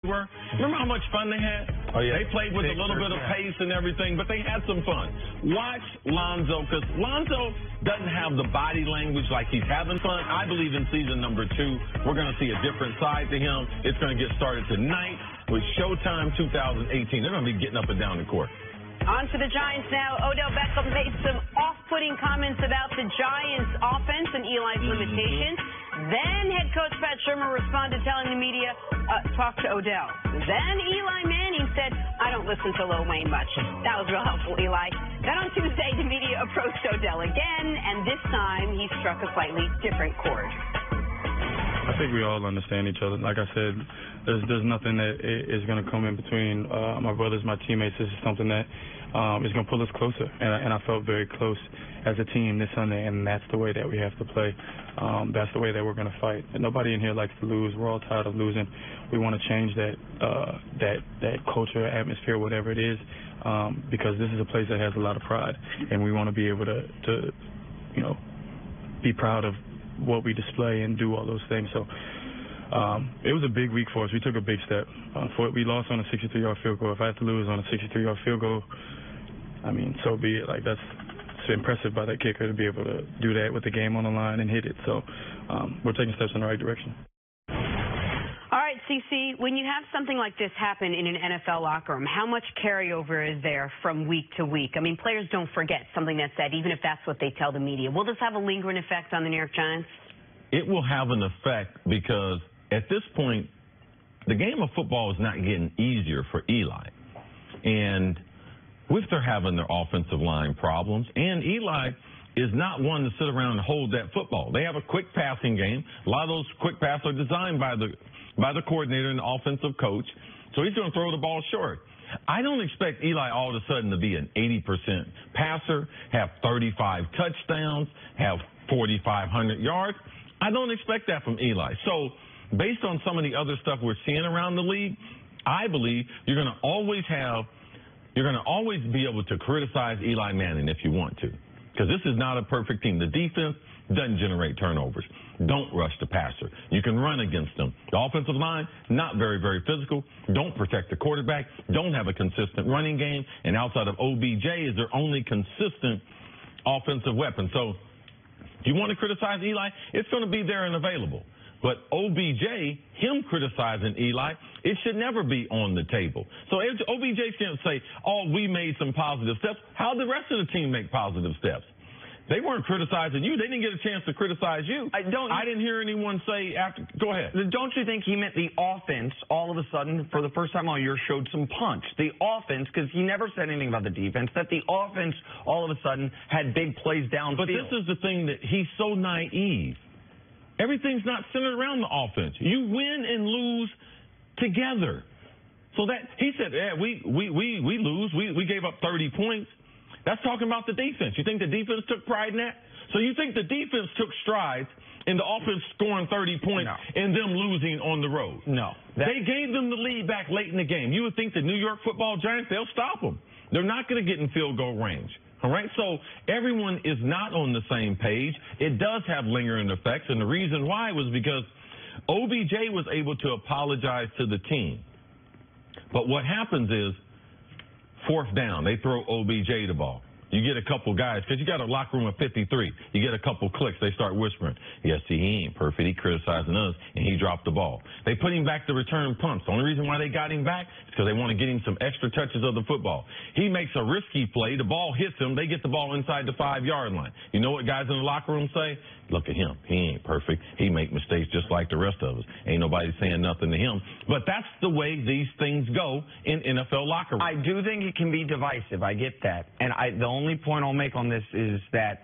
were? Remember how much fun they had? Oh, yeah. They played with a little bit of pace and everything, but they had some fun. Watch Lonzo, because Lonzo doesn't have the body language like he's having fun. I believe in season number 2, we're going to see a different side to him. It's going to get started tonight with Showtime 2018. They're going to be getting up and down the court. On to the Giants now. Odell Beckham made some off-putting comments about the Giants' offense and Eli's limitations. Then head coach Pat Shermer responded telling the media, talk to Odell. Then Eli Manning said, I don't listen to Lil Wayne much. That was real helpful, Eli. Then on Tuesday, the media approached Odell again, and this time he struck a slightly different chord. I think we all understand each other. Like I said, there's nothing that is going to come in between my brothers, my teammates. This is something that is going to pull us closer, and I felt very close as a team this Sunday, and that's the way that we have to play. That's the way that we're going to fight. And nobody in here likes to lose. We're all tired of losing. We want to change that culture, atmosphere, whatever it is, because this is a place that has a lot of pride, and we want to be able to be proud of what we display and do all those things. So it was a big week for us. We took a big step. We lost on a 63-yard field goal. If I had to lose on a 63-yard field goal, I mean, so be it. Like, it's impressive by that kicker to be able to do that with the game on the line and hit it. So we're taking steps in the right direction. All right, CC, when you have something like this happen in an NFL locker room, how much carryover is there from week to week? I mean, players don't forget something that's said, even if that's what they tell the media. Will this have a lingering effect on the New York Giants? It will have an effect because at this point, the game of football is not getting easier for Eli. And with their having their offensive line problems, and Eli is not one to sit around and hold that football. They have a quick passing game. A lot of those quick passes are designed by the coordinator and the offensive coach. So he's going to throw the ball short. I don't expect Eli all of a sudden to be an 80% passer, have 35 touchdowns, have 4,500 yards. I don't expect that from Eli. So based on some of the other stuff we're seeing around the league, I believe you're going to always be able to criticize Eli Manning if you want to, because this is not a perfect team. The defense doesn't generate turnovers. Don't rush the passer. You can run against them. The offensive line, not very, very physical. Don't protect the quarterback. Don't have a consistent running game. And outside of OBJ is their only consistent offensive weapon. So if you want to criticize Eli, it's going to be there and available. But OBJ, him criticizing Eli, it should never be on the table. So if OBJ can't say, oh, we made some positive steps, how did the rest of the team make positive steps? They weren't criticizing you. They didn't get a chance to criticize you. I didn't hear anyone say after. Go ahead. Don't you think he meant the offense all of a sudden, for the first time all year, showed some punch? The offense, because he never said anything about the defense, that the offense all of a sudden had big plays downfield. But this is the thing, that he's so naive. Everything's not centered around the offense. You win and lose together. So that he said, yeah, we lose. We gave up 30 points. That's talking about the defense. You think the defense took pride in that? So you think the defense took strides in the offense scoring 30 points and them losing on the road? No. They gave them the lead back late in the game. You would think the New York Football Giants, they'll stop them. They're not going to get in field goal range. All right, so everyone is not on the same page. It does have lingering effects, and the reason why was because OBJ was able to apologize to the team. But what happens is, fourth down, they throw OBJ the ball. You get a couple guys, because you got a locker room of 53. You get a couple clicks, they start whispering, yes, see, he ain't perfect. He criticizing us, and he dropped the ball. They put him back to return punts. The only reason why they got him back is because they want to get him some extra touches of the football. He makes a risky play. The ball hits him. They get the ball inside the 5-yard line. You know what guys in the locker room say? Look at him. He ain't perfect. He make mistakes just like the rest of us. Ain't nobody saying nothing to him. But that's the way these things go in NFL locker rooms. I do think it can be divisive. I get that. And the only point I'll make on this is that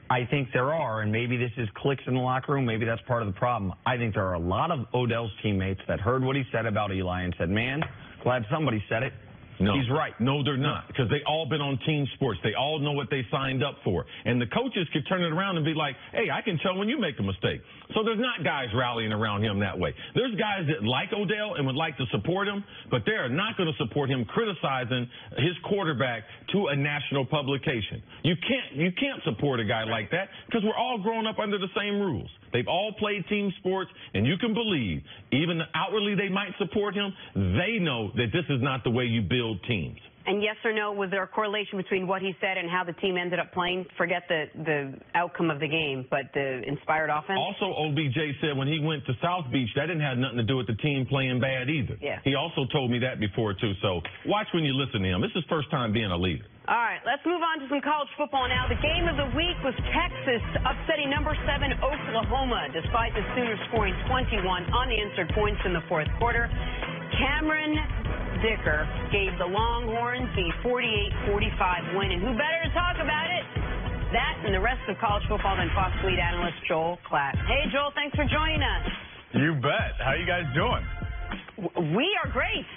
I think there are, and maybe this is clicks in the locker room, maybe that's part of the problem. I think there are a lot of Odell's teammates that heard what he said about Eli and said, man, glad somebody said it. No. He's right. No, they're not, because they all been on team sports. They all know what they signed up for. And the coaches could turn it around and be like, hey, I can tell when you make a mistake. So there's not guys rallying around him that way. There's guys that like Odell and would like to support him, but they are not going to support him criticizing his quarterback to a national publication. You can't support a guy like that, because we're all growing up under the same rules. They've all played team sports, and you can believe, even outwardly they might support him, they know that this is not the way you build teams. And yes or no, was there a correlation between what he said and how the team ended up playing? Forget the outcome of the game, but the inspired offense? Also, OBJ said when he went to South Beach, that didn't have nothing to do with the team playing bad either. Yeah. He also told me that before, too. So watch when you listen to him. This is his first time being a leader. All right, let's move on to some college football now. The game of the week was Texas upsetting number 7 Oklahoma, despite the Sooners scoring 21 unanswered points in the fourth quarter. Cameron Dicker gave the Longhorns the 48-45 win, and who better to talk about it? That and the rest of college football than Fox lead analyst Joel Klatt. Hey, Joel, thanks for joining us. You bet. How you guys doing? We are great.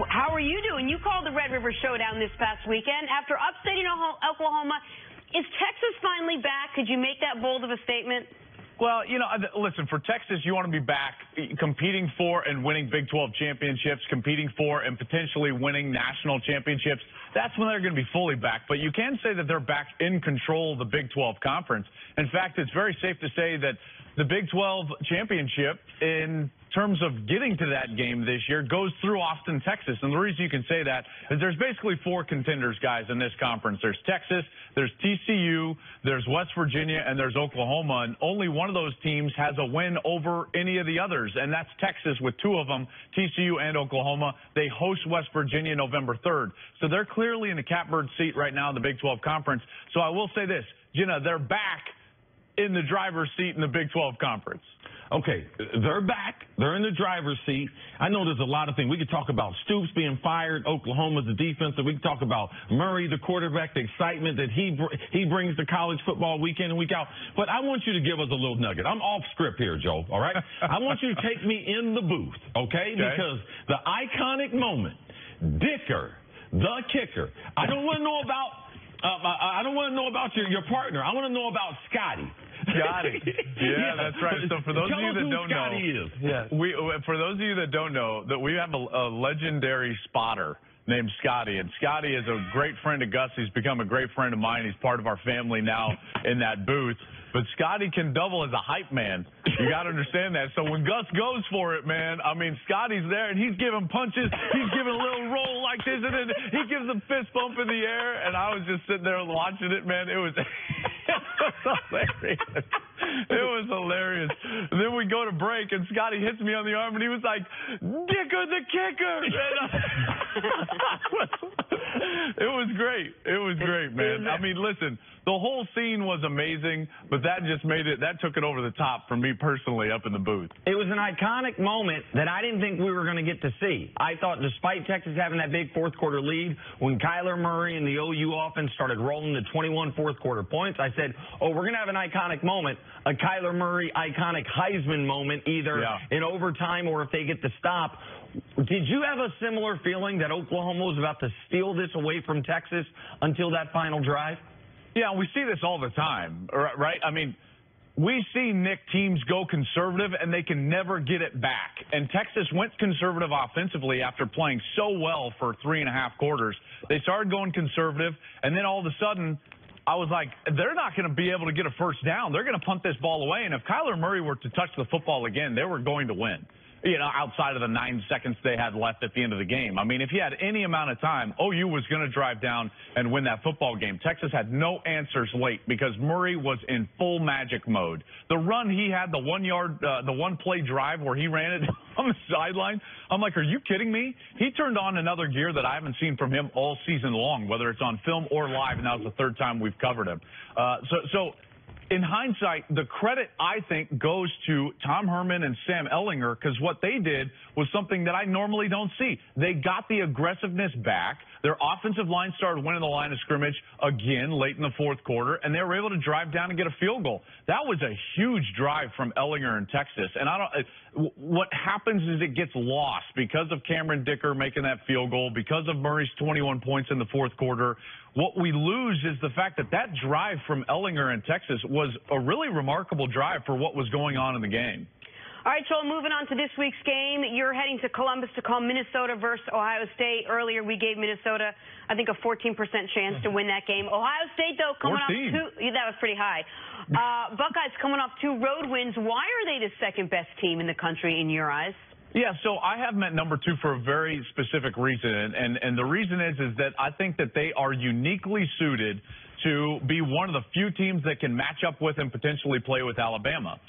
How are you doing? You called the Red River Showdown this past weekend. After upsetting Oklahoma, is Texas finally back? Could you make that bold of a statement? Well, you know, listen, for Texas, you want to be back competing for and winning Big 12 championships, competing for and potentially winning national championships. That's when they're going to be fully back. But you can say that they're back in control of the Big 12 conference. In fact, it's very safe to say that the Big 12 championship, in terms of getting to that game this year, goes through Austin, Texas. And the reason you can say that is there's basically 4 contenders, guys, in this conference. There's Texas, there's TCU, there's West Virginia, and there's Oklahoma. And only one of those teams has a win over any of the others, and that's Texas with 2 of them, TCU and Oklahoma. They host West Virginia November 3rd. So they're clearly in the catbird seat right now in the Big 12 conference. So I will say this, Jenna, they're back in the driver's seat in the Big 12 conference. Okay, they're back. They're in the driver's seat. I know there's a lot of things. We could talk about Stoops being fired, Oklahoma's the defense, and we could talk about Murray, the quarterback, the excitement that he brings to college football week in and week out. But I want you to give us a little nugget. I'm off script here, Joe, all right? I want you to take me in the booth, okay? Because the iconic moment, Dicker, the kicker. I don't want to know about your partner. I want to know about Scotty. Scotty. Yeah, that's right. So for those of you that don't know, for those of you that don't know, that we have a legendary spotter named Scotty, and Scotty is a great friend of Gus. He's become a great friend of mine. He's part of our family now in that booth. But Scotty can double as a hype man. You got to understand that. So when Gus goes for it, man, I mean, Scotty's there, and he's giving punches. He's giving a little roll like this, and then he gives a fist bump in the air. And I was just sitting there watching it, man. It was hilarious. It was hilarious. And then we go to break, and Scotty hits me on the arm, and he was like, Dicker the kicker. It was great. It was great, man. I mean, listen, the whole scene was amazing, but that just made it, that took it over the top for me personally up in the booth. It was an iconic moment that I didn't think we were going to get to see. I thought despite Texas having that big fourth quarter lead, when Kyler Murray and the OU offense started rolling the 21 fourth quarter points, I said, oh, we're going to have an iconic moment, a Kyler Murray iconic Heisman moment, either in overtime or if they get the stop. Did you have a similar feeling that Oklahoma was about to steal this away from Texas until that final drive? Yeah, we see this all the time, right? I mean, we see, Nick, teams go conservative, and they can never get it back. And Texas went conservative offensively after playing so well for 3.5 quarters. They started going conservative, and then all of a sudden, I was like, they're not going to be able to get a first down. They're going to punt this ball away. And if Kyler Murray were to touch the football again, they were going to win. You know, outside of the 9 seconds they had left at the end of the game. I mean, if he had any amount of time, OU was going to drive down and win that football game. Texas had no answers late because Murray was in full magic mode. The run he had, the 1 play drive where he ran it on the sideline, I'm like, are you kidding me? He turned on another gear that I haven't seen from him all season long, whether it's on film or live, and that was the 3rd time we've covered him. So in hindsight, the credit, I think, goes to Tom Herman and Sam Ehlinger, because what they did was something that I normally don't see. They got the aggressiveness back. Their offensive line started winning the line of scrimmage again late in the fourth quarter, and they were able to drive down and get a field goal. That was a huge drive from Ellinger in Texas. And what happens is it gets lost because of Cameron Dicker making that field goal, because of Murray's 21 points in the fourth quarter. What we lose is the fact that that drive from Ellinger in Texas was a really remarkable drive for what was going on in the game. All right, Joel, moving on to this week's game. You're heading to Columbus to call Minnesota versus Ohio State. Earlier, we gave Minnesota, I think, a 14% chance to win that game. Ohio State, though, coming off that was pretty high. Buckeyes coming off 2 road wins. Why are they the second-best team in the country in your eyes? Yeah, so I have them at number 2 for a very specific reason, and the reason is that I think that they are uniquely suited to be one of the few teams that can match up with and potentially play with Alabama.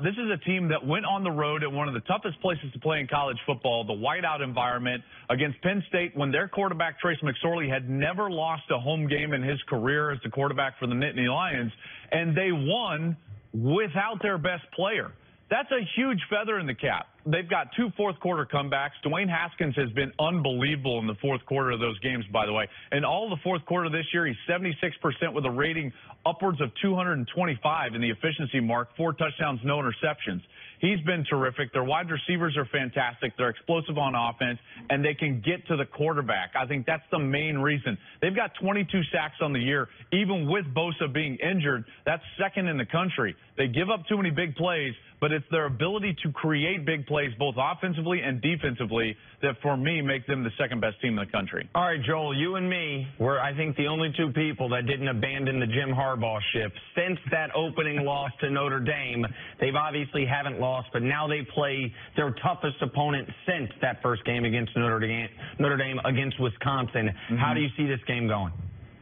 This is a team that went on the road at one of the toughest places to play in college football, the whiteout environment, against Penn State, when their quarterback, Trace McSorley, had never lost a home game in his career as the quarterback for the Nittany Lions, and they won without their best player. That's a huge feather in the cap. They've got 2 fourth-quarter comebacks. Dwayne Haskins has been unbelievable in the fourth quarter of those games, by the way. In all the fourth quarter this year, he's 76% with a rating upwards of 225 in the efficiency mark, 4 touchdowns, no interceptions. He's been terrific. Their wide receivers are fantastic. They're explosive on offense, and they can get to the quarterback. I think that's the main reason. They've got 22 sacks on the year. Even with Bosa being injured, that's second in the country. They give up too many big plays, but it's their ability to create big plays both offensively and defensively that, for me, make them the second-best team in the country. All right, Joel, you and me were, I think, the only 2 people that didn't abandon the Jim Harbaugh ship. Since that opening loss to Notre Dame, they've obviously haven't lost, but now they play their toughest opponent since that first game against Notre Dame against Wisconsin. How do you see this game going?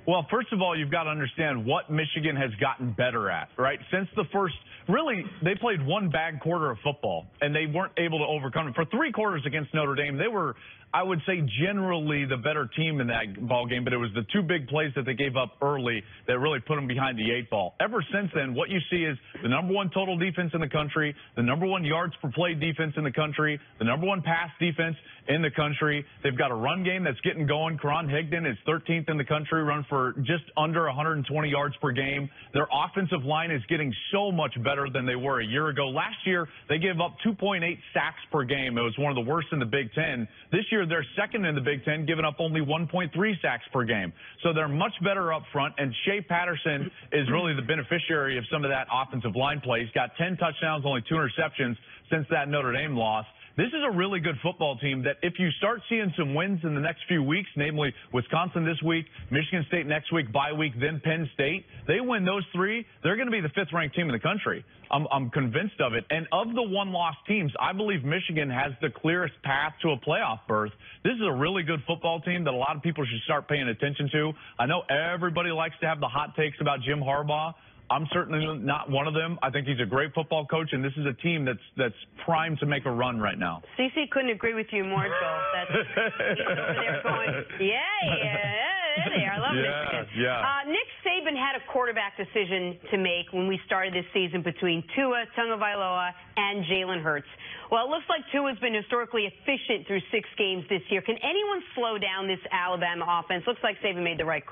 Well, first of all, you've got to understand what Michigan has gotten better at, right? Since the first, really, they played 1 bad quarter of football, and they weren't able to overcome it. For 3 quarters against Notre Dame, they were, I would say, generally the better team in that ball game, but it was the 2 big plays that they gave up early that really put them behind the 8 ball. Ever since then, what you see is the number 1 total defense in the country, the number 1 yards per play defense in the country, the number 1 pass defense in the country. They've got a run game that's getting going. Karan Higdon is 13th in the country, run for just under 120 yards per game. Their offensive line is getting so much better than they were a year ago. Last year, they gave up 2.8 sacks per game. It was one of the worst in the Big Ten. This year, they're second in the Big Ten, giving up only 1.3 sacks per game. So they're much better up front, and Shea Patterson is really the beneficiary of some of that offensive line play. He's got 10 touchdowns, only 2 interceptions since that Notre Dame loss. This is a really good football team that if you start seeing some wins in the next few weeks, namely Wisconsin this week, Michigan State next week, bye week, then Penn State, they win those 3, they're going to be the 5th-ranked team in the country. I'm convinced of it. And of the 1-loss teams, I believe Michigan has the clearest path to a playoff berth. This is a really good football team that a lot of people should start paying attention to. I know everybody likes to have the hot takes about Jim Harbaugh. I'm certainly not one of them. I think he's a great football coach, and this is a team that's primed to make a run right now. CC couldn't agree with you more, Joel. That's over there going, there they are. I love Michigan. Yeah. Nick Saban had a quarterback decision to make when we started this season between Tua Tagovailoa and Jalen Hurts. Well, it looks like Tua's been historically efficient through 6 games this year. Can anyone slow down this Alabama offense? Looks like Saban made the right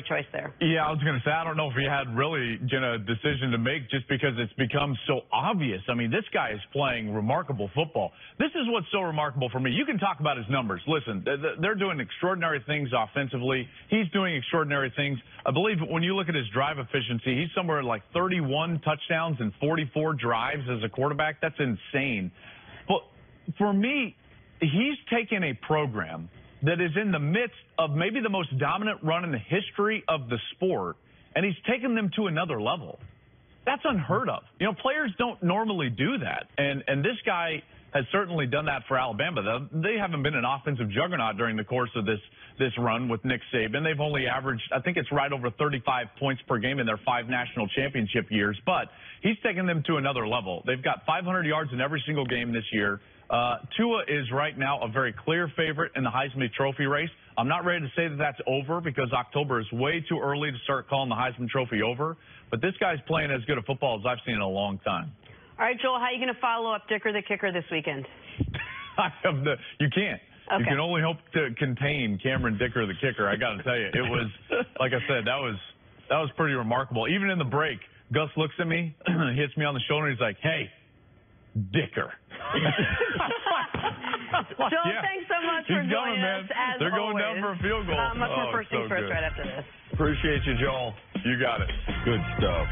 choice there. Yeah, I was going to say, I don't know if he had really a decision to make just because it's become so obvious. I mean, this guy is playing remarkable football. This is what's so remarkable for me. You can talk about his numbers. Listen, they're doing extraordinary things offensively. He's doing extraordinary things. I believe when you look at his drive efficiency, he's somewhere like 31 touchdowns and 44 drives as a quarterback. That's insane. But for me, he's taken a program that is in the midst of maybe the most dominant run in the history of the sport, and he's taken them to another level. That's unheard of. You know, players don't normally do that, and this guy has certainly done that for Alabama. They haven't been an offensive juggernaut during the course of this run with Nick Saban. They've only averaged, I think it's right over 35 points per game in their 5 national championship years, but he's taken them to another level. They've got 500 yards in every single game this year. Tua is right now a very clear favorite in the Heisman Trophy race. I'm not ready to say that that's over because October is way too early to start calling the Heisman Trophy over, but this guy's playing as good a football as I've seen in a long time. All right, Joel, how are you going to follow up Dicker the Kicker this weekend? You can't. You can only hope to contain Cameron Dicker, the kicker. I got to tell you, it was, like I said, that was pretty remarkable. Even in the break, Gus looks at me, hits me on the shoulder, and he's like, "Hey, Dicker." Joel, thanks so much for joining us. As They're going always. down for a field goal. Much more first things first right after this. Appreciate you, Joel. You got it. Good stuff.